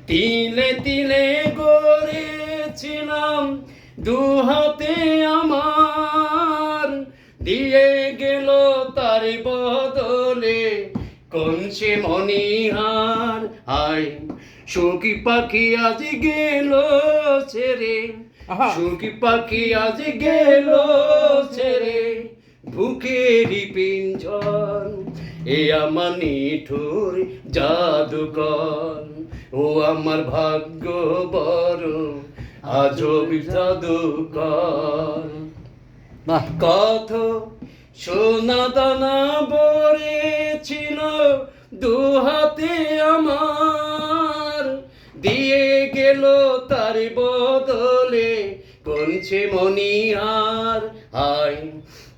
তিলে তিলে গড়েছিলাম দুহাতে আমার, দিয়ে গেল তার বদলে কোন সে মনিহার। আয় সুখী পাখি আজ গেল ছেড়ে, সুখী পাখি আজ গেল ছেড়ে বুকেরই পিঞ্জন। এ আমার নিঠুর জাদুকর, ও আমার ভাগ্য বড় আজব জাদুকর। কত সোনা দানা ভরেছিল দুহাতে আমার, দিয়ে গেল তার বদলে কোন সে মনিহার। আয়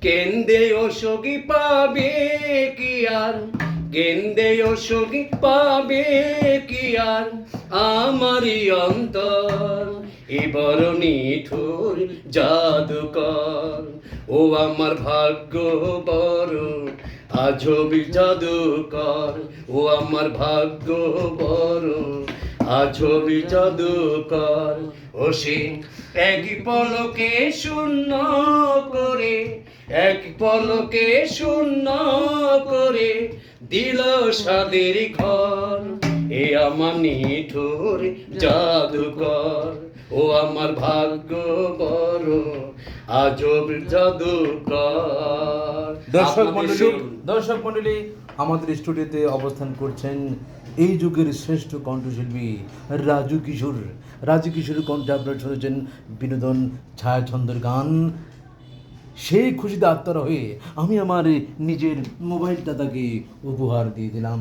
কেন্দে ও সখী পাবে কি আর, কেন্দে ও সখী পাবে কি আর আমারই অন্তর। এ বড় নিঠুর জাদুকর, ও আমার ভাগ্য বড় আজব জাদুকর। ও আমার ভাগ্য বড় আজব জাদুকর। ও সে এক পলকে শূন্য করে, এক পলকে শূন্য করে দিল সাদের ঘর। এ আমার নিঠুর জাদুকর, ও আমার ভাগ্য বড় আজব জাদুকর। দর্শক মণ্ডলী আমাদের স্টুডিওতে অবস্থান করছেন এই যুগের শ্রেষ্ঠ কণ্ঠশিল্পী রাজু কিশোর। রাজু কিশোরের কণ্ঠে আপনারা শুনেছেন বিনোদন ছায়াছন্দের গান। সেই খুশিতে আত্মারা হয়ে আমি আমার নিজের মোবাইলটা তাকে উপহার দিয়ে দিলাম।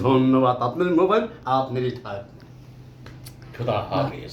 ধন্যবাদ। আপনার মোবাইল আপনারই থাক। খোদা হাফেজ।